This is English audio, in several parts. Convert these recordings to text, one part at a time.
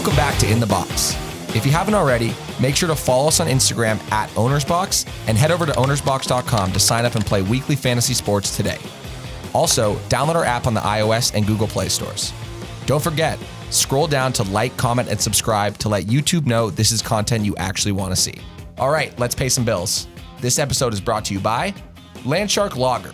Welcome back to In the Box. If you haven't already, make sure to follow us on Instagram at OwnersBox and head over to OwnersBox.com to sign up and play weekly fantasy sports today. Also, download our app on the iOS and Google Play stores. Don't forget, scroll down to like, comment, and subscribe to let YouTube know this is content you actually want to see. All right, let's pay some bills. This episode is brought to you by Landshark Lager.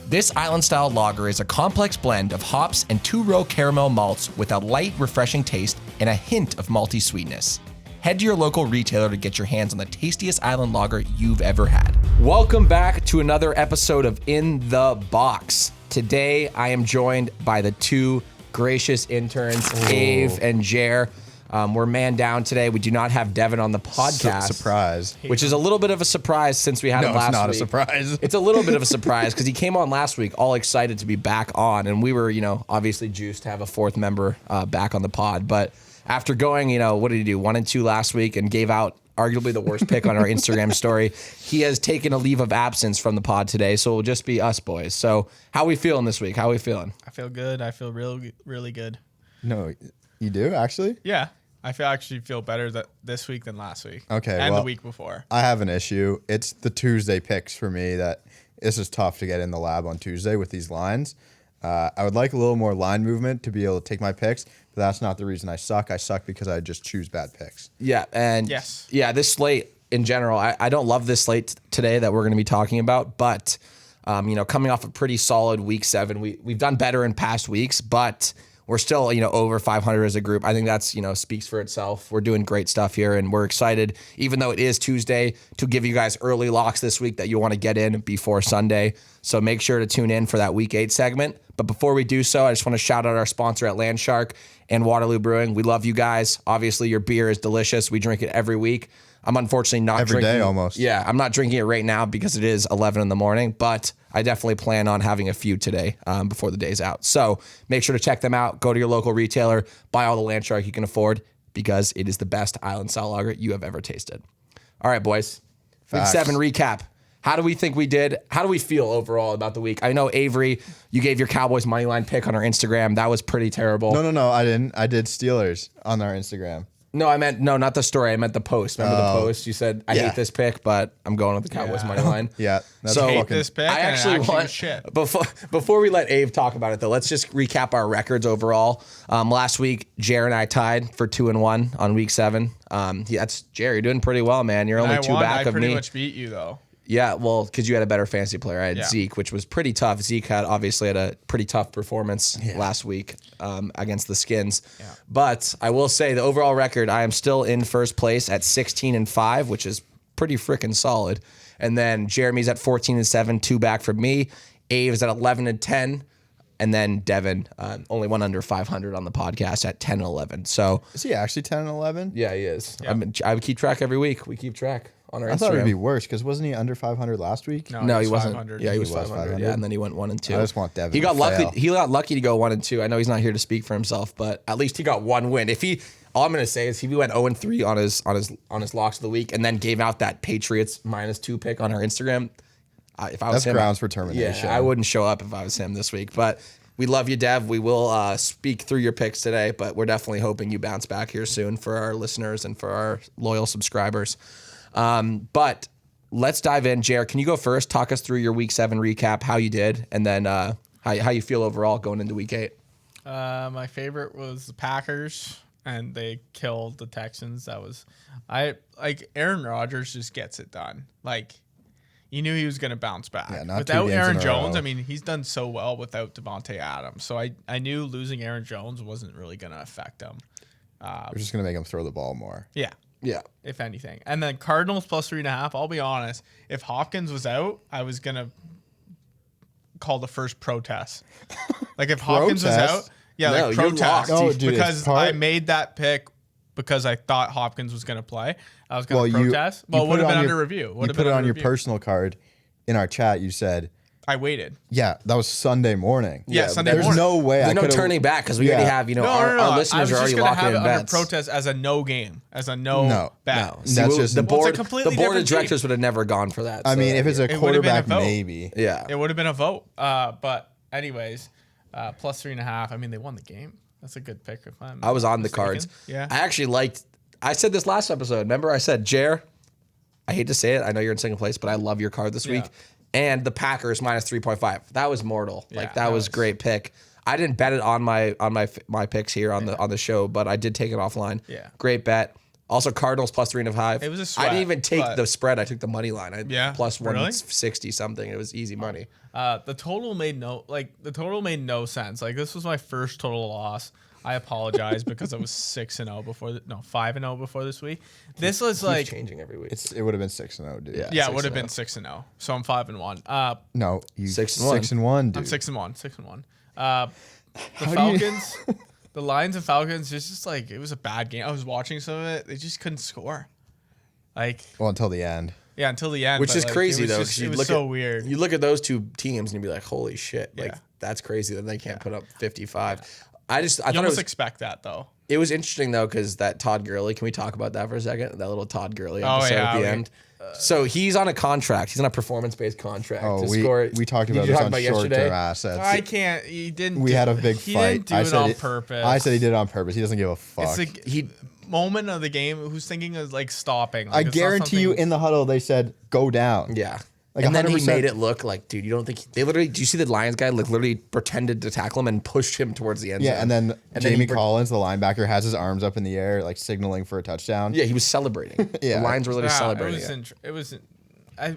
This island-style lager is a complex blend of hops and two-row caramel malts with a light, refreshing taste and a hint of malty sweetness. Head to your local retailer to get your hands on the tastiest island lager you've ever had. Welcome back to another episode of In the Box. Today, I am joined by the two gracious interns, Ave and Jer. We're man down today. We do not have Devin on the podcast. Surprise. Which is a little bit of a surprise since we had him last week. No, it's not a surprise. It's a little bit of a surprise because he came on last week all excited to be back on. And we were, obviously juiced to have a fourth member back on the pod. But after going, what did he do? 1 and 2 last week and gave out arguably the worst pick on our Instagram story. He has taken a leave of absence from the pod today. So it'll just be us boys. So how we feeling this week? How we feeling? I feel good. I feel really good. No, you do actually? Yeah. I actually feel better this week than last week. Okay. And the week before. I have an issue. It's the Tuesday picks for me that this is tough to get in the lab on Tuesday with these lines. I would like a little more line movement to be able to take my picks, but that's not the reason I suck. I suck because I just choose bad picks. Yeah. And yes. Yeah, this slate in general, I don't love this slate today that we're going to be talking about, but coming off a pretty solid week 7, we've done better in past weeks, but we're still, over 500 as a group. I think that's, speaks for itself. We're doing great stuff here, and we're excited, even though it is Tuesday, to give you guys early locks this week that you want to get in before Sunday. So make sure to tune in for that Week 8 segment. But before we do so, I just want to shout out our sponsor at Landshark and Waterloo Brewing. We love you guys. Obviously, your beer is delicious. We drink it every week. I'm unfortunately not drinking. Every day almost. Yeah, I'm not drinking it right now because it is 11 in the morning, but I definitely plan on having a few today before the day's out. So make sure to check them out. Go to your local retailer. Buy all the Landshark you can afford because it is the best island-style lager you have ever tasted. All right, boys. Facts. Week 7 recap. How do we think we did? How do we feel overall about the week? I know, Avery, you gave your Cowboys moneyline pick on our Instagram. That was pretty terrible. No, I didn't. I did Steelers on our Instagram. No, not the story. I meant the post. Remember the post? You said, I hate this pick, but I'm going with the Cowboys money line. Yeah. So hate this pick. I actually want, shit. Before we let Ave talk about it, though, let's just recap our records overall. Last week, Jer and I tied for 2-1 on week 7. That's Jer. You're doing pretty well, man. You're only 2 back of me. I pretty much beat you, though. Yeah, well, because you had a better fantasy player. I had Zeke, which was pretty tough. Zeke obviously had a pretty tough performance last week against the Skins. Yeah. But I will say the overall record, I am still in first place at 16-5, which is pretty freaking solid. And then Jeremy's at 14-7, 2 back from me. Ave's at 11-10. And then Devin, only one under 500 on the podcast at 10-11. So is he actually 10-11? Yeah, he is. Yep. I would keep track every week. We keep track on our Instagram. I thought it would be worse because wasn't he under 500 last week? No, he wasn't. 500. Yeah, he was 500. Yeah, and then he went 1 and 2. I just want Devin. He got lucky. He got lucky to go 1 and 2. I know he's not here to speak for himself, but at least he got one win. All I'm gonna say is he went 0 and 3 on his locks of the week, and then gave out that Patriots -2 pick on our Instagram. If I was that's him, grounds for termination. Yeah, I wouldn't show up if I was him this week, but. We love you, Dev. We will speak through your picks today, but we're definitely hoping you bounce back here soon for our listeners and for our loyal subscribers. But let's dive in. Jer, can you go first? Talk us through your Week 7 recap, how you did, and then how you feel overall going into Week 8. My favorite was the Packers, and they killed the Texans. Aaron Rodgers just gets it done. You knew he was going to bounce back. Yeah, without Aaron Jones, he's done so well without Devontae Adams. So I knew losing Aaron Jones wasn't really going to affect him. We're just going to make him throw the ball more. Yeah. Yeah. If anything. And then Cardinals +3.5. I'll be honest. If Hopkins was out, I was going to call the first protest. If Hopkins was out. Yeah, protest. Oh, dude, because I made that pick because I thought Hopkins was going to play. I was going to protest. Well, it would have been under review. You put it on your personal card in our chat. You said, I waited. Yeah, that was Sunday morning. Yeah, Sunday morning. There's no way There's no turning back because we already have, our listeners are already locked in bets. I was just going to have it under protest as a no game, as a no bet. No. That's just the board. The board of directors would have never gone for that. I mean, if it's a quarterback, maybe. Yeah. It would have been a vote. But anyways, +3.5. They won the game. That's a good pick. If I was on the Cards. Yeah. I actually liked. I said this last episode. Remember, I said, Jer, I hate to say it. I know you're in second place, but I love your card this week. And the Packers minus 3.5. That was mortal. Yeah, that was great pick. I didn't bet it on my picks here on the show, but I did take it offline. Yeah. Great bet. Also, Cardinals plus 3.5. It was a sweat, I didn't even take but- the spread. I took the money line. Plus really? 160 something. It was easy money. The total made no sense. Like, this was my first total loss. I apologize because I was 6-0 before 5-0 before this week. This was like changing every week. It would have been 6-0, dude. yeah, it would have been 6-0. So I'm 5-1. No, you 6-1. 6-1, dude. I'm 6-1. The Falcons, the Lions and Falcons, it's just like, it was a bad game. I was watching some of it. They just couldn't score. Like, Well, until the end. yeah, until the end. Which is crazy, though. It was so weird. You look at those two teams and you'd be like, holy shit. Like, Yeah. that's crazy that they can't put up 55. I You thought almost expect that, though. it was interesting, though, because that Todd Gurley, can we talk about that for a second? That little Todd Gurley episode at the end. So he's on a contract. He's on a performance-based contract to score. We talked Did about you this talk on about short-term yesterday? assets. I can't. He didn't. We had a big he fight. Didn't do it on purpose. I said he did it on purpose. He doesn't give a fuck. It's a moment of the game. Who's thinking of like stopping? Like, I it's not guarantee you, something- in the huddle, they said, go down. Yeah. Like and then he 100%. made it look like, dude, you don't think they literally? Do you see the Lions guy literally pretended to tackle him and pushed him towards the end zone? Yeah, and then he Jamie Collins, the linebacker, has his arms up in the air, like signaling for a touchdown. Yeah, he was celebrating. Yeah. The Lions were literally Yeah, celebrating. It was.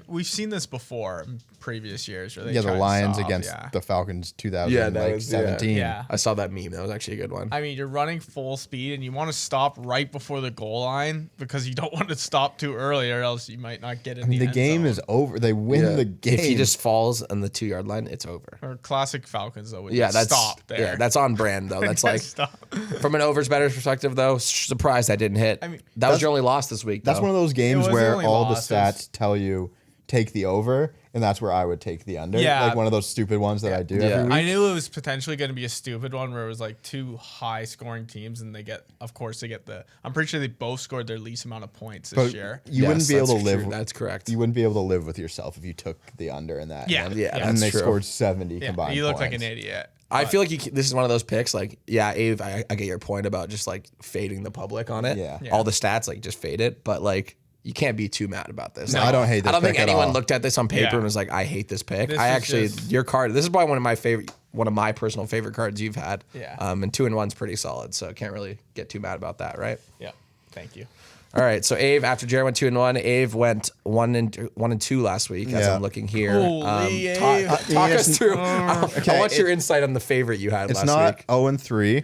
We've seen this before in previous years. Where they Yeah, tried the to Lions stop, against yeah. the Falcons that was- 2017. Yeah. I saw that meme. That was actually a good one. I mean, you're running full speed and you want to stop right before the goal line because you don't want to stop too early or else you might not get in I mean, the end game zone. is over. They win the game. If he just falls on the 2-yard line, it's over. Or classic Falcons though. Would Yeah, that's stop there. Yeah, that's on brand though. That's like Stop. from an overs bettors perspective though. Surprised that didn't hit. I mean, that was your only loss this week. That's though. one of those games was the where only all loss. the stats tell you take the over, and that's where I would take the under. Yeah. Like one of those stupid ones that I do Yeah. every week. I knew it was potentially going to be a stupid one where it was like two high scoring teams and they get the. I'm pretty sure they both scored their least amount of points this But year. you wouldn't be able to that's live. true. That's correct. You wouldn't be able to live with yourself if you took the under in that. Yeah. and then, Yeah, and that's they true. scored 70 Yeah, combined. you look like an points. idiot. I feel like this is one of those picks. Like, yeah, Ave, I get your point about just like fading the public on it. Yeah. Yeah. All the stats, like, just fade it. But like, you can't be too mad about this. No, Like, I don't hate this I don't think pick at anyone all. looked at this on paper Yeah. and was like, I hate this pick. This I is actually, just- your card. This is probably one of my personal favorite cards you've had. Yeah. And 2-1's pretty solid, so can't really get too mad about that, right? Yeah. Thank you. All right, so Ave, after Jared went 2-1, Ave went 1-2 last week. As Yeah. I'm looking here, Holy Ave. talk us through. I Okay, want your insight on the favorite you had It's last not week. 0-3,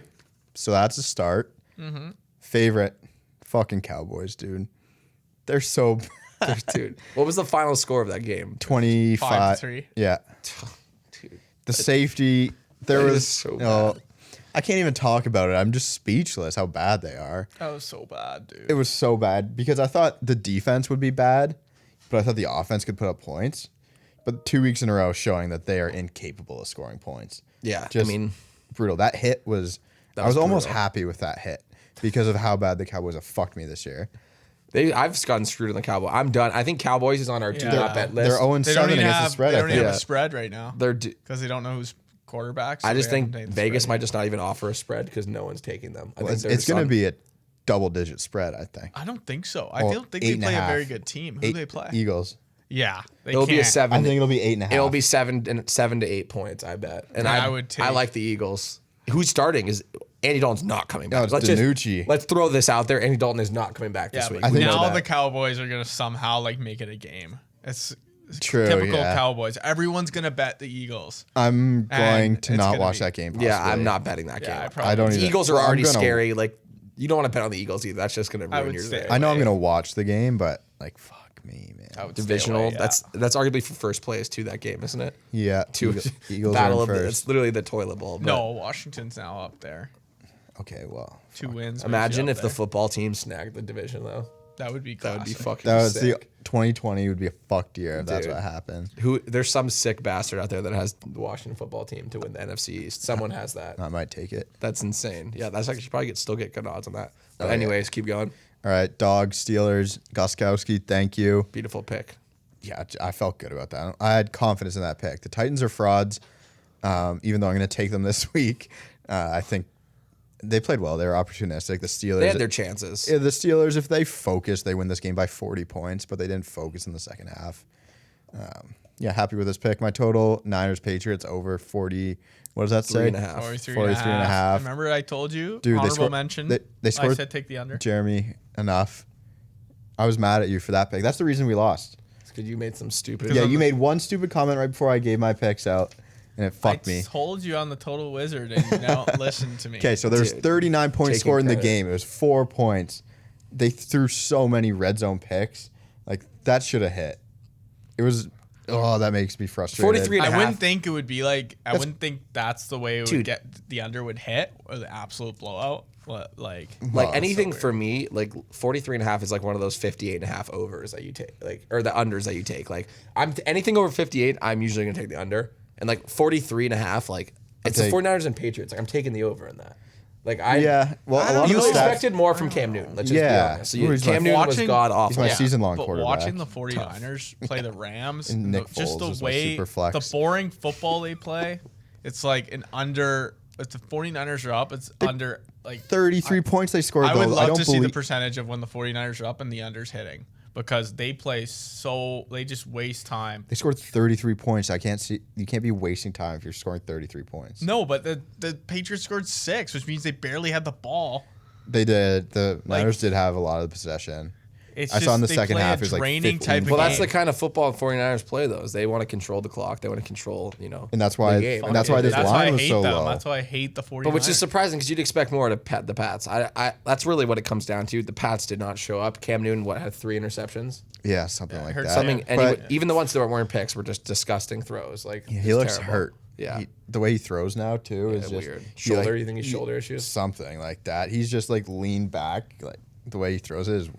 so that's a start. Mm-hmm. Favorite, fucking Cowboys, dude. They're so Dude, what was the final score of that game? 25. 5-3. Yeah. Dude, The safety, there that was is so no. bad. I can't even talk about it. I'm just speechless how bad they are. That was so bad, dude. It was so bad because I thought the defense would be bad, but I thought the offense could put up points. But 2 weeks in a row showing that they are incapable of scoring points. Yeah, Just I mean, brutal. That hit was. I was was almost brutal. happy with that hit because of how bad the Cowboys have fucked me this year. I've gotten screwed in the Cowboys. I'm done. I think Cowboys is on our do not bet list. They're 0-7 They don't even against the have. spread. They I don't think. even have Yeah. a spread right now They're because they don't know who's quarterbacks. I just think Vegas Vegas might just not even offer a spread because no one's taking them. I think It's, they're it's just going to on- be a double-digit spread, I think. I don't think so. I Well, don't think they 8.5. play a very good team. Who do they play? Eagles. Yeah, they It'll be a can't. 7. I think it'll be 8.5. It'll be 7 to 8 points. I bet. And Yeah, I I would take- I like the Eagles. Who's starting? Is Andy Dalton's not coming back. it's DiNucci. Let's throw this out there. Andy Dalton is not coming back Yeah, this week. but I think now that. the Cowboys are gonna somehow like make it a game. It's True, typical yeah. Cowboys. Everyone's gonna bet the Eagles. I'm going And to it's not gonna watch be- that game. Yeah, possibly. I'm not betting that Yeah, I game. probably I don't The even. Eagles are Well, I'm already gonna- scary. Like, you don't want to bet on the Eagles either. That's just going to I ruin would your stay day. I know I'm away. going to watch the game, but like, fuck me, man. I would stay Divisional. away, yeah. That's arguably for first place to that game, isn't it? Yeah, Two Eagles battle are of in the, first. it's literally the toilet bowl. but No, Washington's now up there. Okay, well, 2 wins. makes Imagine you if up the there. football team snagged the division though. that would be That would be classic. fucking that was sick. the 2020 would be a fucked year if that's Dude. what happened. There's some sick bastard out there that has the Washington football team to win the NFC East. Someone has that. I might take it. That's insane. Yeah, that's actually probably still get good odds on that. But yeah. anyways, keep going. All right, Dogs, Steelers, Goskowski, thank you. Beautiful pick. Yeah, I felt good about that. I had confidence in that pick. The Titans are frauds, even though I'm going to take them this week. I think They played well. They were opportunistic. The Steelers. They had their chances. Yeah, the Steelers, if they focus, they win this game by 40 points, but they didn't focus in the second half. Yeah, happy with this pick. My total, Niners-Patriots over 40. What does that say? 3.5. 43.5. Remember I told you? Dude, honorable mention. They scored. I said take the under. Jeremy, enough. I was mad at you for that pick. That's the reason we lost. Because you made some stupid. Yeah, you made one stupid comment right before I gave my picks out, and it fucked me. I told you on the Total Wizard, and you don't listen to me. Okay, so there's 39 points scored in the game. It was 4 points. They threw so many red zone picks. Like, that should have hit. It was... Oh, that makes me frustrated. 43 and a half. I wouldn't think it would be like... I wouldn't think that's the way it would get... The under would hit, or the absolute blowout. Like anything for me, like 43 and a half is like one of those 58 and a half overs that you take, like, or the unders that you take. Like, anything over 58, I'm usually going to take the under. And like 43 and a half, like, it's the 49ers and Patriots. Like, I'm taking the over in that. Like, you expected more from Cam Newton. Let's just be honest. So Cam Newton was god awful. He's my season-long quarterback. Watching the 49ers play the Rams, and Nick just Foles the way, super flex. the boring football they play, it's like an under. If the 49ers are up, it's under like 33 points they scored. I would love to see the percentage of when the 49ers are up and the under's hitting, because they play they just waste time. They scored 33 points. You can't be wasting time if you're scoring 33 points. No, but the Patriots scored 6, which means they barely had the ball. They did. The Niners did have a lot of the possession. I saw in the second half, it was like 15. Type of well, that's the kind of football 49ers play, though. Is they want to control the clock. They want to control, and that's why. the game. And that's why this line was so low. That's why I hate the 49ers. But which is surprising, because you'd expect more to pet the Pats. That's really what it comes down to. The Pats did not show up. Cam Newton, had 3 interceptions? Yeah, something like that. And even the ones that weren't picks were just disgusting throws. Like, he looks hurt. Yeah, the way he throws now too is just weird. Shoulder? You think he's shoulder issues? Something like that. He's just like leaned back. Like, the way he throws it is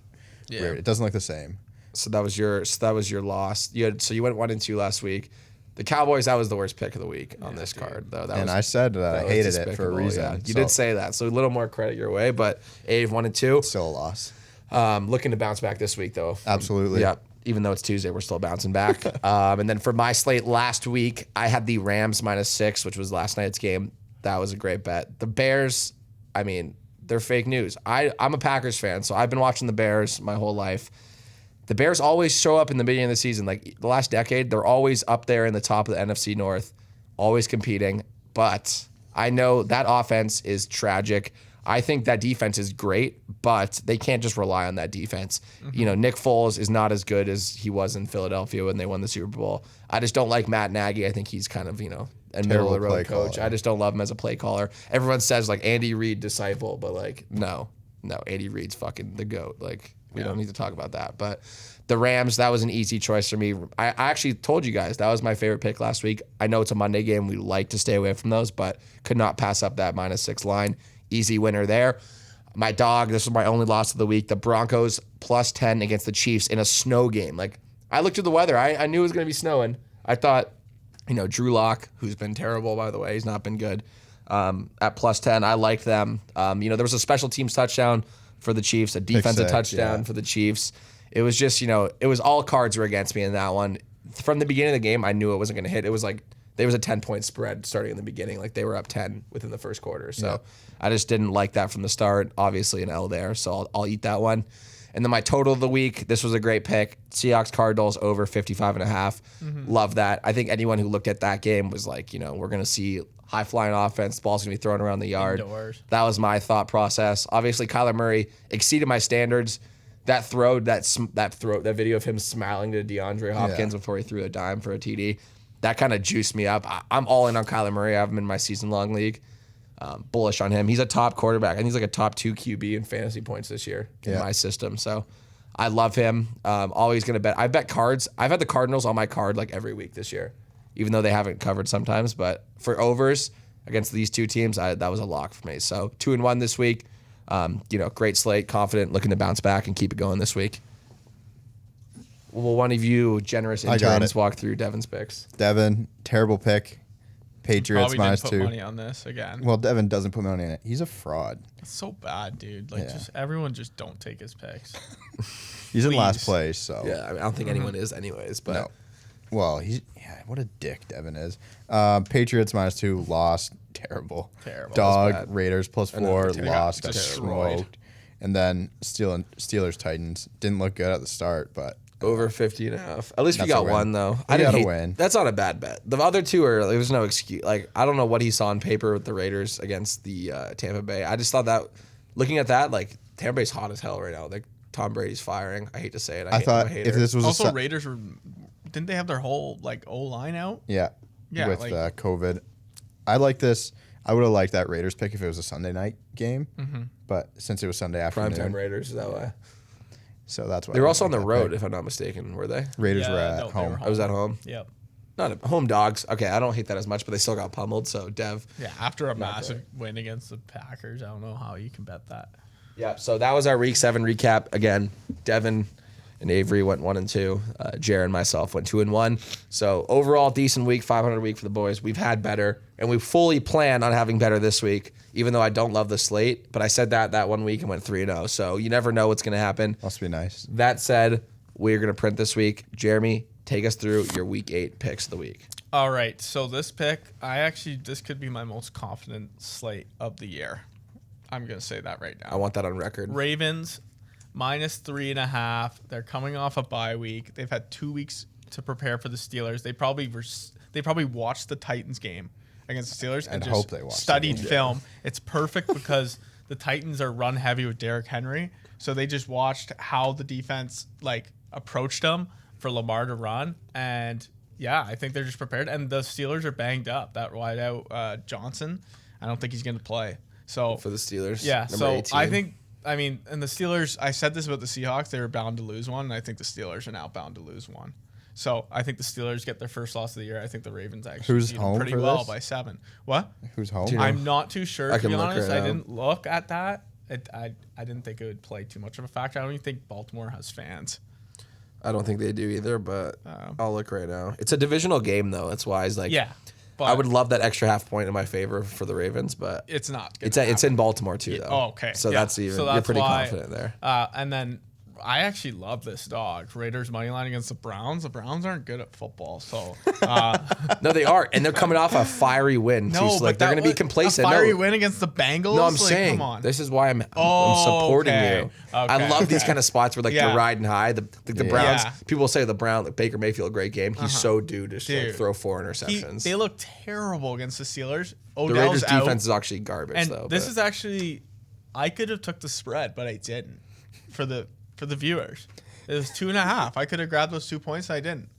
weird. It doesn't look the same. So that was your loss. You went 1-2 last week. The Cowboys, that was the worst pick of the week on this card, though. I said I hated it for a reason. Yeah. You did say that, so a little more credit your way. But Ave 1-2, still a loss. Looking to bounce back this week, though. Absolutely. Yeah. Even though it's Tuesday, we're still bouncing back. And then for my slate last week, I had the Rams -6, which was last night's game. That was a great bet. The Bears, I mean, they're fake news. I'm a Packers fan, so I've been watching the Bears my whole life. The Bears always show up in the beginning of the season. Like, the last decade, they're always up there in the top of the NFC North, always competing. But I know that offense is tragic. I think that defense is great, but they can't just rely on that defense. Mm-hmm. Nick Foles is not as good as he was in Philadelphia when they won the Super Bowl. I just don't like Matt Nagy. I think he's kind of, a middle-of-the-road coach. I just don't love him as a play caller. Everyone says, like, Andy Reid disciple, but, like, no, Andy Reid's fucking the GOAT. Like, we don't need to talk about that. But the Rams, that was an easy choice for me. I actually told you guys that was my favorite pick last week. I know it's a Monday game. We like to stay away from those, but could not pass up that -6 line. Easy winner there. My dog, this was my only loss of the week. The Broncos +10 against the Chiefs in a snow game. Like, I looked at the weather. I knew it was going to be snowing. I thought, Drew Lock, who's been terrible, by the way. He's not been good. At +10, I liked them. There was a special teams touchdown for the Chiefs, a defensive touchdown for the Chiefs. It was just, it was all cards were against me in that one. From the beginning of the game, I knew it wasn't going to hit. It was like, there was a 10-point spread starting in the beginning. Like, they were up 10 within the first quarter. So I just didn't like that from the start. Obviously an L there, so I'll eat that one. And then my total of the week, this was a great pick. Seahawks Cardinals over 55.5. Mm-hmm. Love that. I think anyone who looked at that game was like, we're going to see high-flying offense. The ball's going to be thrown around the yard. Indoors. That was my thought process. Obviously, Kyler Murray exceeded my standards. That throw, that video of him smiling to DeAndre Hopkins before he threw a dime for a TD, that kind of juiced me up. I'm all in on Kyler Murray. I have him in my season-long league. Bullish on him. He's a top quarterback. I think he's like a top 2 QB in fantasy points this year in my system. So I love him. Always going to bet. I bet cards. I've had the Cardinals on my card like every week this year, even though they haven't covered sometimes. But for overs against these two teams, that was a lock for me. So 2-1 this week. Great slate, confident, looking to bounce back and keep it going this week. Will one of you generous interns walk through Devin's picks? Devin, terrible pick. Patriots probably -2. Didn't put money on this again. Well, Devin doesn't put money in it. He's a fraud. It's so bad, dude. Like, everyone just don't take his picks. He's in last place, so yeah. I don't think anyone is, anyways. But no. Well, what a dick Devin is. Patriots -2 lost. terrible. Terrible. Dog, That was bad. Raiders plus I know, 4, they got lost, got destroyed. smoked. And then Steelers, Titans. Didn't look good at the start, but Over 50.5. At least we That's a got win. one though. We didn't got a hate. win. That's not a bad bet. The other two are there's no excuse. Like I don't know what he saw on paper with the Raiders against the Tampa Bay. I just thought that looking at that, like Tampa Bay's hot as hell right now. Like Tom Brady's firing. I hate to say it. I thought I'm a if hater. this was Also, Raiders didn't they have their whole like O line out? Yeah. Yeah, With like- COVID. I like this. I would have liked that Raiders pick if it was a Sunday night game. But since it was Sunday afternoon. primetime Raiders is that way. So that's why They I were didn't also on like the that road, pick. if I'm not mistaken. Were they? Raiders Yeah, were at no, they home. were I was at home. Yep. Not at home dogs. Okay, I don't hate that as much, but they still got pummeled. So Dev. Yeah, after a massive win against the Packers, I don't know how you can bet that. Yeah. So that was our week 7 recap. Again, Devin and Avery went 1 and 2. Jared and myself went 2 and 1. So overall, decent week, 500 a week for the boys. We've had better, and we fully plan on having better this week. Even though I don't love the slate, but I said that 1 week and went 3-0. So you never know what's going to happen. Must be nice. That said, we're going to print this week. Jeremy, take us through your week 8 picks of the week. All right, so this pick, this could be my most confident slate of the year. I'm gonna say that right I now. want that on record. Ravens -3.5. They're coming off a bye week. They've had 2 weeks to prepare for the Steelers. They probably watched the Titans game against the Steelers and hope just they watched the studied game. film. It's perfect because the Titans are run heavy with Derrick Henry, so they just watched how the defense like approached them for Lamar to run, and yeah, I think they're just prepared. And the Steelers are banged up. That wideout Johnson, I don't think he's going to play. So For the Steelers. yeah, number so 18. and the Steelers, I said this about the Seahawks, they were bound to lose one, and I think the Steelers are now bound to lose one. So I think the Steelers get their first loss of the year. I think the Ravens actually Who's beat them home pretty for well this? by 7. What? Who's home? Do you know? I'm not too sure, I to can be look honest. right I now. didn't look at that. I didn't think it would play too much of a factor. I don't even think Baltimore has fans. I don't think they do either, but I'll look right now. It's a divisional game, though. That's why it's like, Yeah. But I would love that extra half point in my favor for the Ravens, but it's not. it's in Baltimore too, though. Oh, okay. So Yeah. that's even. So you're that's pretty why- confident there. And then I actually love this dog. Raiders money line against the Browns. The Browns aren't good at football, so No, they are, and they're coming off a fiery win too. no, So like but they're that going to be was complacent. A fiery No, win against the Bengals. no, I'm Like, saying come on. this is why I'm Oh, supporting okay. you. I Okay, love these okay. kind of spots where like Yeah. they're riding high. The Yeah. Browns. Yeah. People say like Baker Mayfield, great game. He's so due to just, like, Dude. throw 4 interceptions. They look terrible against the Steelers. the Odell's Raiders out, defense is actually garbage, and though. this but- is actually, I could have took the spread, but I didn't for the viewers. It was 2.5. I could have grabbed those 2 points. I didn't.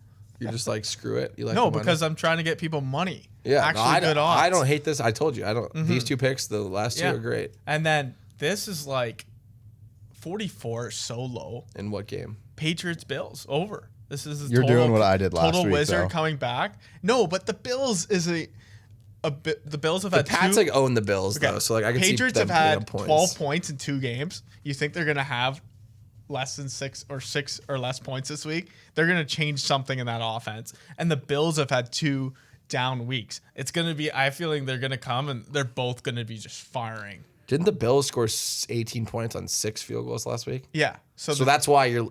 you're just like screw it. You like No, the money? because I'm trying to get people money. Yeah, actually no, good odds. I don't hate this. I told you, I don't. These 2 picks, the last 2 Yeah. are great. And then this is like 44 is so low. In what game? Patriots Bills over. This is You're doing what I did last total week, wizard though. coming back. No, but the Bills is a bit. The Bills have The had Pats 2. like own the Bills Okay, though, so like I can Patriots see them have had putting up 12 points in 2 games. You think they're gonna have less than 6 or less points this week? They're gonna change something in that offense. And the Bills have had 2 down weeks. It's gonna be. I feeling they're gonna come and they're both gonna be just firing. Didn't the Bills score 18 points on 6 field goals last week? Yeah. So that's why you're.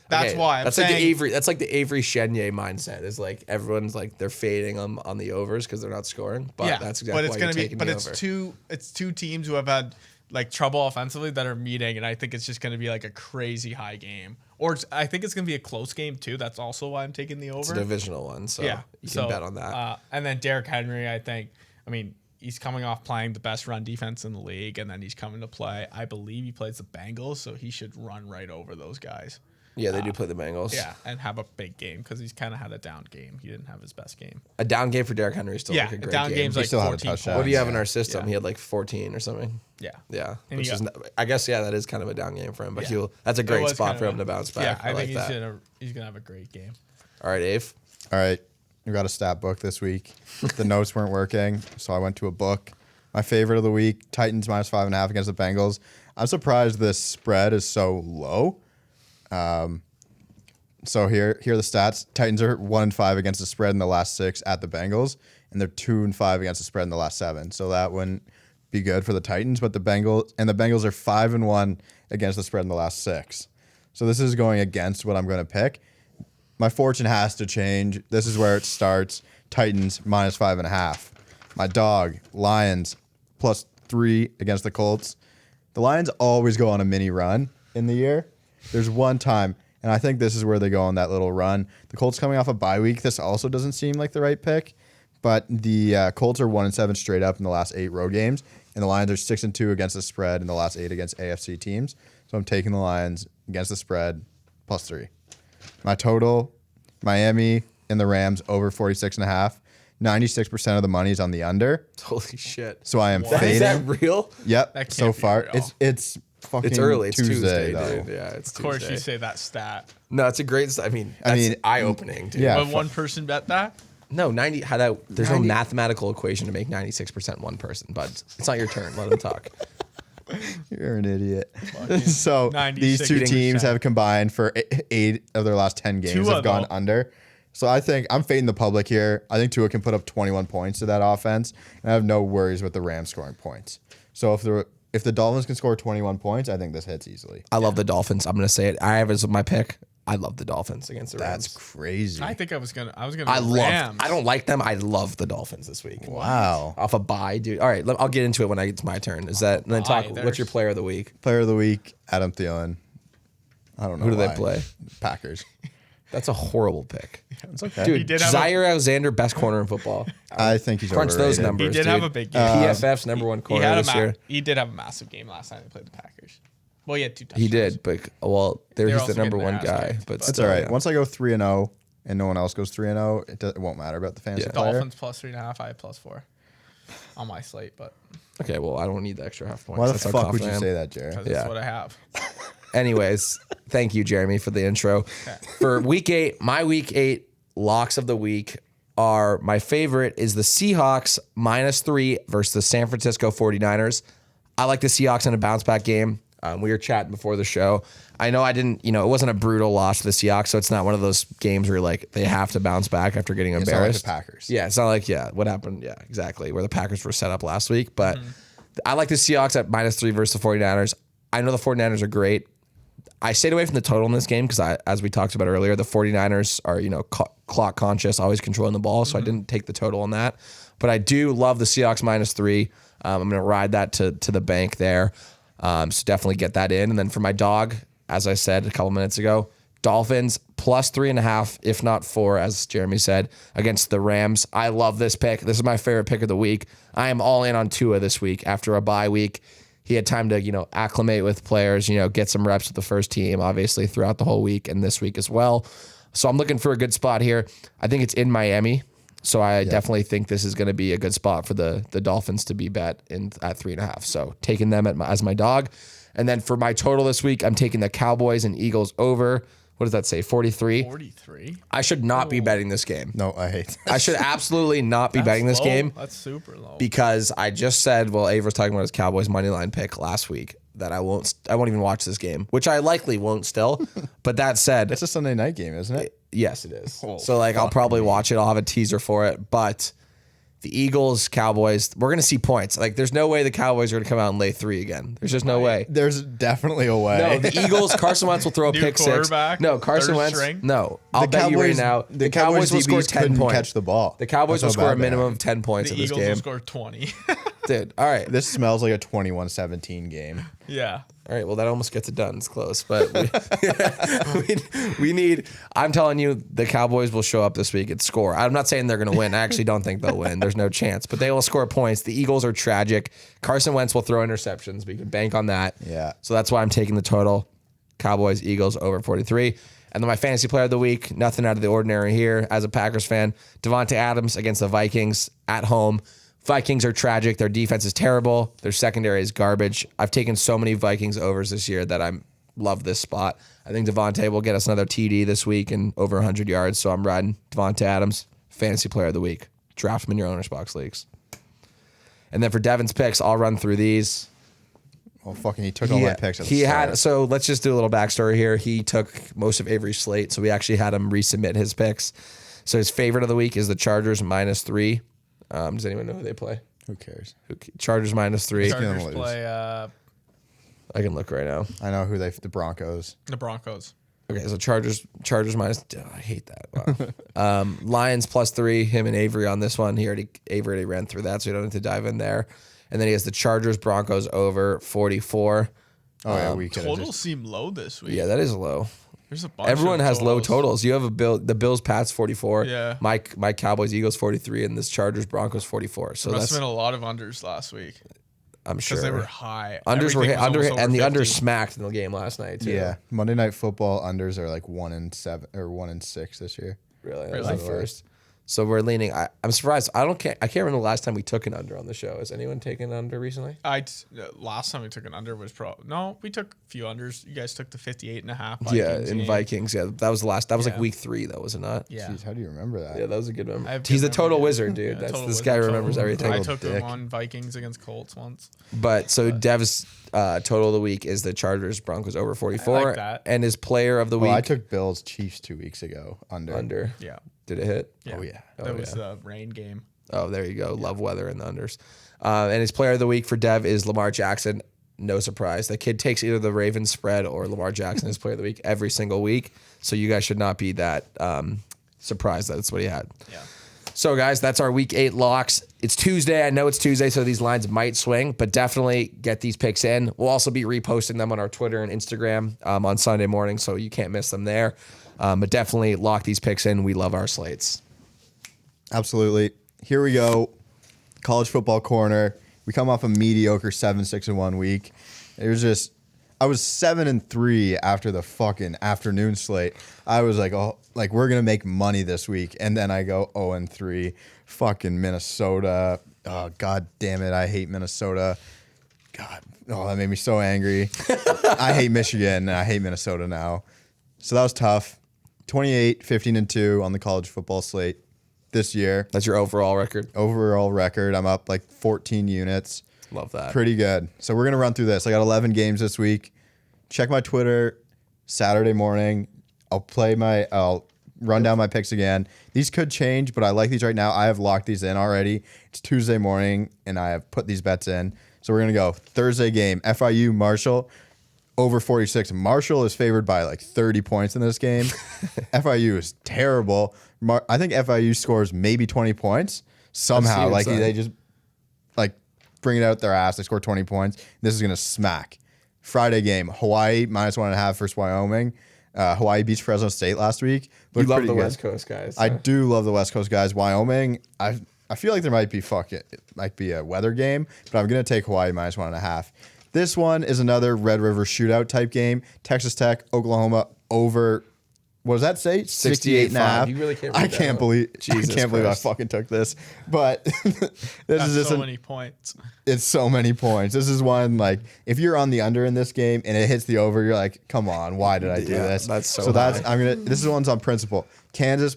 That's why I'm that's like the saying- Avery. That's like the Avery Chenier mindset. Is like everyone's like they're fading them on the overs because they're not scoring. But that's exactly but it's why gonna you're be. taking But the it's over. it's 2 teams who have had like trouble offensively that are meeting, and I think it's just gonna be like a crazy high game, or I think it's gonna be a close game too. That's also why I'm taking the over. It's a divisional one, so Yeah, you can bet on that. And then Derrick Henry, I think. I mean, he's coming off playing the best run defense in the league, and then he's coming to play. I believe he plays the Bengals, so he should run right over those guys. Yeah, they do play the Bengals. Yeah, and have a big game because he's kind of had a down game. He didn't have his best game. A down game for Derrick Henry is still Yeah, like a a great down game. game's like still had a 14 touchdown. What do you have in Yeah. our system? Yeah. He had like 14 or something. Yeah. Yeah, And which he is got- I guess that is kind of a down game for him, but Yeah. that's a It great was spot kind for of him to bounce back. Yeah, I like think that. he's gonna have a great game. All right, Ave. All right. We got a stat book this week. The notes weren't working, so I went to a book. My favorite of the week, Titans -5.5 against the Bengals. I'm surprised this spread is so low. So here are the stats. Titans are 1-5 against the spread in the last 6 at the Bengals, and they're 2-5 against the spread in the last 7. So that wouldn't be good for the Titans, but the Bengals are 5-1 against the spread in the last 6. So this is going against what I'm going to pick. My fortune has to change. This is where it starts. Titans -5.5. My dog, Lions, +3 against the Colts. The Lions always go on a mini run in the year. There's one time, and I think this is where they go on that little run. The Colts coming off a bye week. This also doesn't seem like the right pick, but the Colts are 1-7 straight up in the last 8 road games, and the Lions are 6-2 against the spread in the last 8 against AFC teams. So I'm taking the Lions against the spread +3. My total, Miami and the Rams over 46.5. 96% of the money is on the under. Holy shit. So I am What? fading. Is that real? Yep. That can't So be far, real. it's fucking It's early. It's Tuesday, Tuesday, though. dude. Yeah, it's Of Tuesday. course, you say that stat. No, it's a great. I mean, that's eye-opening, dude. Yeah. When one person bet that, No, 90. How that? There's 90 no mathematical equation to make 96% one person, but it's not your turn. Let him talk. You're an idiot. So these 96%. two teams have combined for 8 of their last 10 games Tua, have gone though. under. So I think I'm fading the public here. I think Tua can put up 21 points to that offense, and I have no worries with the Rams scoring points. So if the Dolphins can score 21 points, I think this hits easily. I love the Dolphins. I'm gonna say it. I have as my pick. I love the Dolphins against the That's Rams. crazy. I think I was gonna. I go love. Rams. I don't like them. I love the Dolphins this week. Wow. Off a bye, dude. All right, I'll get into it when it's my turn. Is that and then talk? Bye, What's your player of the week? Player of the week, Adam Thielen. I don't know Who do they why. play? Packers. That's a horrible pick, It's okay. dude. did have Zaire Alexander, best corner in football. I think he's Crunch those overrated. numbers. He did dude. have a big game. PFF's number one He corner had this year. He did have a massive game last time they played the Packers. Well, he had 2 touchdowns. He did, but They're he's also the number getting one their ass guy. kicked, But but- That's still, all right. yeah. Once I go 3-0 and no one else goes 3-0, it won't matter about the fantasy Yeah. player. Dolphins +3.5. I had +4 on my slate, but Okay, well, I don't need the extra half points. Why the That's how fuck would confident you I am. say that, Jared? because Yeah. that's what I have. Anyways, thank you, Jeremy, for the intro. For week 8, my week 8 locks of the week are my favorite is the Seahawks -3 versus the San Francisco 49ers. I like the Seahawks in a bounce back game. We were chatting before the show. I know I didn't, it wasn't a brutal loss to the Seahawks, so it's not one of those games where like they have to bounce back after getting It's not like embarrassed. the Packers. Yeah, it's not like, what happened? Yeah, exactly. Where the Packers were set up last week. But I like the Seahawks at -3 versus the 49ers. I know the 49ers are great. I stayed away from the total in this game because, as we talked about earlier, the 49ers are, clock conscious, always controlling the ball. So I didn't take the total on that. But I do love the Seahawks -3. I'm going to ride that to the bank there. So definitely get that in. And then for my dog, as I said a couple minutes ago, Dolphins +3.5, if not 4, as Jeremy said, against the Rams. I love this pick. This is my favorite pick of the week. I am all in on Tua this week after a bye week. He had time to, acclimate with players, get some reps with the first team, obviously, throughout the whole week and this week as well. So I'm looking for a good spot here. I think it's in Miami. So I definitely think this is going to be a good spot for the Dolphins to be bet at 3.5. So taking them as my dog. And then for my total this week, I'm taking the Cowboys and Eagles over. What does that say? 43? 43. I should not be betting this game. No, I hate that. I should absolutely not be betting this low. game. That's super low. Because I just said, Avery was talking about his Cowboys money line pick last week that I won't even watch this game, which I likely won't still. But that said, It's a Sunday night game, isn't it? yes, it is. Oh, So I'll probably watch it. I'll have a teaser for it. But the Eagles, Cowboys, we're going to see points. There's no way the Cowboys are going to come out and lay 3 again. There's just no way. There's definitely a way. No, the Eagles, Carson Wentz will throw a New pick 6. quarterback, No, Carson third Wentz. string. No, I'll bet you right now. The Cowboys will score DBs 10 couldn't points. catch the ball. The Cowboys That's will how score a bad they minimum are. of 10 points the in this Eagles will game. score 20. Dude, all right. This smells like a 21-17 game. Yeah. All right, well, that almost gets it done. It's close, but we need. I'm telling you, the Cowboys will show up this week and score. I'm not saying they're going to win. I actually don't think they'll win. There's no chance, but they will score points. The Eagles are tragic. Carson Wentz will throw interceptions. We can bank on that. Yeah. So that's why I'm taking the total. Cowboys, Eagles over 43. And then my fantasy player of the week, nothing out of the ordinary here. As a Packers fan, Devontae Adams against the Vikings at home. Vikings are tragic. Their defense is terrible. Their secondary is garbage. I've taken so many Vikings overs this year that I love this spot. I think Devontae will get us another TD this week and over 100 yards. So I'm riding Devontae Adams, fantasy player of the week. Draft him in your OwnersBox leagues. And then for Devin's picks, I'll run through these. Well, fucking, he took all my picks at the He start. had, so let's just do a little backstory here. He took most of Avery's slate, so we actually had him resubmit his picks. So his favorite of the week is the Chargers -3. Does anyone know who they play? Who cares? Chargers -3. gonna Chargers lose. play I can look right now. I know who the Broncos. the Broncos. Okay, so Chargers minus. I hate that. Wow. Lions +3. Him and Avery on this one. Avery already ran through that, so you don't need to dive in there. And then he has the Chargers Broncos over 44. Oh yeah, we could Totals seem low this week. Yeah, that is low. There's a bunch. Everyone of has low totals. You have the Bills Pats 44. Yeah. My Cowboys Eagles 43, and this Chargers Broncos 44. So There that's must have been a lot of unders last week I'm sure because they were high. unders were Everything hit, was under almost and the over under 50. smacked in the game last night too. Yeah, Monday Night Football unders are like 1-7 or 1-6 this year. Really, that Really? was the first. So we're leaning. I'm surprised. I can't remember the last time we took an under on the show. Has anyone taken an under recently? Last time we took an under was we took a few unders. You guys took the 58.5. Yeah, in Vikings. Yeah, that was the last. That was like Yeah. week 3, though, was it not? Yeah. Jeez, how do you remember that? Yeah, that was a good I memory. have He's good the total memory. wizard, dude. Yeah, That's total this wizard, guy total remembers wizard. everything. I Total took them dick. on Vikings against Colts once. But so Dev's total of the week is the Chargers Broncos over 44, I like that. and his player of the week Well, I took Bills Chiefs 2 weeks ago under. under. Yeah. Did it hit? Yeah. Oh yeah. That was the rain game. Oh, there you go. Love weather and the unders. And his player of the week for Dev is Lamar Jackson. No surprise. The kid takes either the Ravens spread or Lamar Jackson as player of the week every single week. So you guys should not be that surprised that that's what he had. Yeah. So, guys, that's our week 8 locks. It's Tuesday. I know it's Tuesday, so these lines might swing, but definitely get these picks in. We'll also be reposting them on our Twitter and Instagram on Sunday morning, so you can't miss them there. But definitely lock these picks in. We love our slates. Absolutely. Here we go. College football corner. We come off a mediocre 7-6-1 week. It was just, I was 7-3 after the fucking afternoon slate. I was like, oh, like we're gonna make money this week, and then I go 0-3. Fucking Minnesota. Oh, god damn it! I hate Minnesota. God, oh, that made me so angry. I hate Michigan and I hate Minnesota now. So that was tough. 28, 15-2 on the college football slate this year. That's your overall record. Overall record, I'm up like 14 units. Love that. Pretty good. So we're going to run through this. I got 11 games this week. Check my Twitter Saturday morning. I'll run down my picks again. These could change, but I like these right now. I have locked these in already. It's Tuesday morning, and I have put these bets in. So we're going to go Thursday game, FIU Marshall, over 46. Marshall is favored by like 30 points in this game. FIU is terrible. I think FIU scores maybe 20 points somehow. Like insane. they just like bring it out their ass. They score 20 points. This is going to smack. Friday game, Hawaii -1.5 versus Wyoming. Hawaii beats Fresno State last week. You Looked love pretty the good. West Coast guys. I do love the West Coast guys. Wyoming, I feel like there might be a weather game, but I'm gonna take Hawaii -1.5. This one is another Red River shootout type game. Texas Tech, Oklahoma over. What does that say? 68.5. You really can't I read that can't out. believe. Jesus I can't believe I Christ. fucking took this. But this That's is just so many points. it's so many points. This is one like if you're on the under in this game and it hits the over, you're like, come on, why did I do Yeah, this? that's so that's high. this is one's on principle. Kansas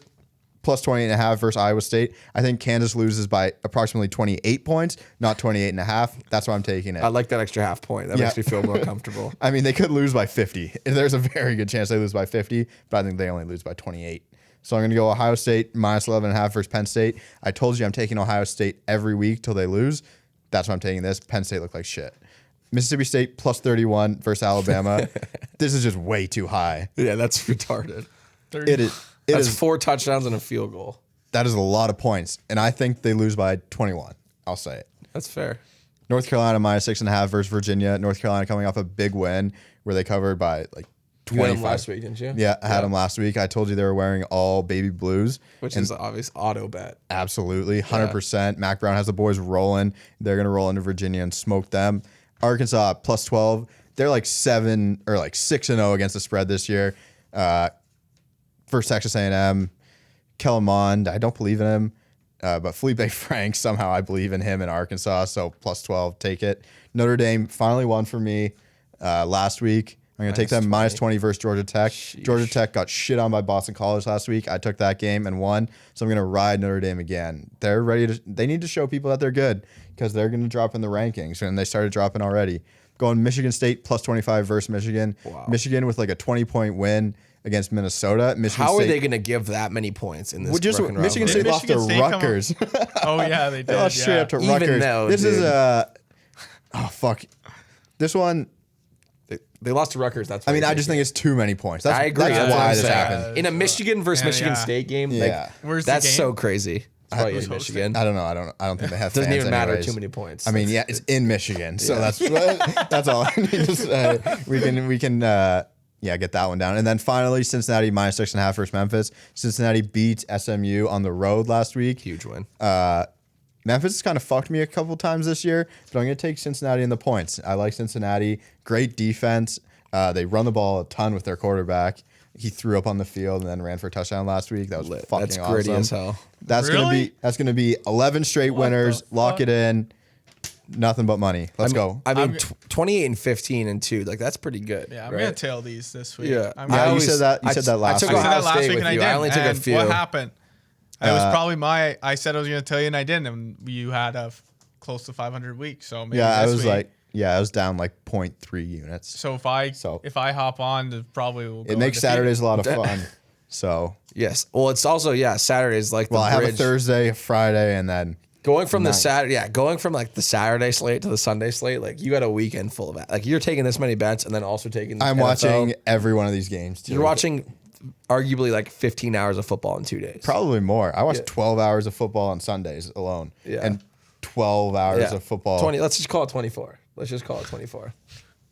+28.5 versus Iowa State. I think Kansas loses by approximately 28 points, not 28.5. That's why I'm taking it. I like that extra half point. That Yeah. makes me feel more comfortable. I mean, they could lose by 50. There's a very good chance they lose by 50, but I think they only lose by 28. So I'm going to go Ohio State -11.5 versus Penn State. I told you I'm taking Ohio State every week till they lose. That's why I'm taking this. Penn State look like shit. Mississippi State +31 versus Alabama. This is just way too high. Yeah, that's retarded. It is. That's 4 touchdowns and a field goal. That is a lot of points, and I think they lose by 21. I'll say it. That's fair. North Carolina -6.5 versus Virginia. North Carolina coming off a big win where they covered by like You had 25. them last week, didn't you? Yeah, I had them last week. I told you they were wearing all baby blues. Which is obvious auto bet. Absolutely, 100%. Mac Brown has the boys rolling. They're gonna roll into Virginia and smoke them. Arkansas +12. They're like 6-0 against the spread this year. First Texas A&M, Kellen Mond. I don't believe in him, but Felipe Franks somehow I believe in him in Arkansas. So +12, take it. Notre Dame finally won for me last week. I'm going to take them -20 versus Georgia Tech. Georgia Tech got shit on by Boston College last week. I took that game and won. So I'm going to ride Notre Dame again. They're ready to. They need to show people that they're good because they're going to drop in the rankings, and they started dropping already. Going Michigan State +25 versus Michigan. Wow. Michigan with like a 20-point win against Minnesota. Michigan How are State, they going to give that many points in this? Well, just frickin' Michigan rivalry? State lost to Michigan State come up- Rutgers. Oh yeah, they did. They lost straight up to Even Rutgers. though, This is dude. oh fuck. This one They lost to Rutgers. That's I mean, I just think it's too many points. I agree. That's That's what why I'm this saying. happened. In a Michigan versus Michigan State game, Yeah. Where's the that's game? so crazy. It's probably who's in hosting? Michigan. I don't know. I don't think they have Doesn't fans even matter. anyways. Too many points. I mean, yeah, it's in Michigan, so that's all I need to say. We can get that one down. And then finally, Cincinnati -6.5 versus Memphis. Cincinnati beats SMU on the road last week. Huge win. Memphis has kind of fucked me a couple times this year, but I'm going to take Cincinnati in the points. I like Cincinnati. Great defense. They run the ball a ton with their quarterback. He threw up on the field and then ran for a touchdown last week. That was fucking That's awesome. gritty as hell. That's Really? gonna be 11 straight winners. Lock it in. Nothing but money. Let's go. I mean, 28 and 15 and 2. Like that's pretty good. Yeah, I'm right? gonna tail these this week. Yeah. I'm Yeah, gonna- you said that. You said that last took I week. said Ohio that last State week with and I you. didn't. I only took a And few. What happened? It was probably I said I was gonna tell you and I didn't, and you had a close to 500 weeks. So maybe Yeah, I this was week. I was down like 0.3 units. So if I hop on, it probably will. It makes Saturdays a lot of fun. So Yes. Well, it's also Saturdays like the I have a bridge. Thursday, a Friday, and then Going from Nice. going from like the Saturday slate to the Sunday slate, like you got a weekend full of like you're taking this many bets and then also taking. I'm NFL. watching every one of these games. Too. You're watching arguably like 15 hours of football in 2 days. Probably more. I watch 12 hours of football on Sundays alone. Yeah. And 12 hours of football. 20. Let's just call it 24. Let's just call it 24.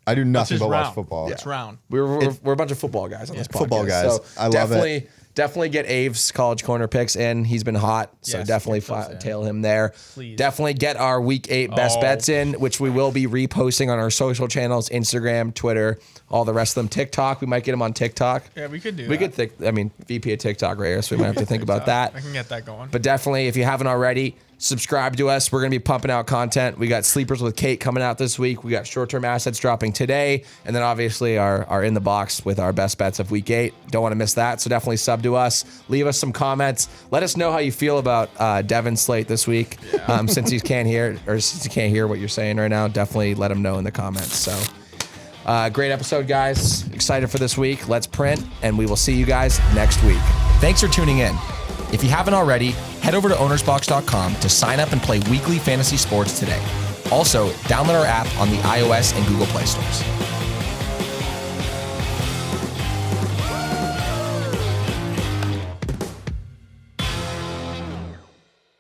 I do It's nothing just but round. watch football. It's round. We're a bunch of football guys on this podcast. Football guys. So I love it. Definitely get Aves college corner picks in. He's been hot, so Yes, definitely get those in. tail him there. Please. Definitely get our week 8 best Oh. bets in, which we will be reposting on our social channels: Instagram, Twitter, all the rest of them. TikTok, we might get them on TikTok. Yeah, we could do. We that. could think. I mean, VP of TikTok right here, so we might have to think about that. I can get that going. But definitely, if you haven't already, subscribe to us. We're going to be pumping out content. We got Sleepers with Kate coming out this week. We got short-term assets dropping today. And then obviously our in the box with our best bets of week 8. Don't want to miss that. So definitely sub to us. Leave us some comments. Let us know how you feel about Devin's slate this week. Since he can't hear what you're saying right now, definitely let him know in the comments. So great episode, guys. Excited for this week. Let's print, and we will see you guys next week. Thanks for tuning in. If you haven't already, head over to OwnersBox.com to sign up and play weekly fantasy sports today. Also, download our app on the iOS and Google Play stores.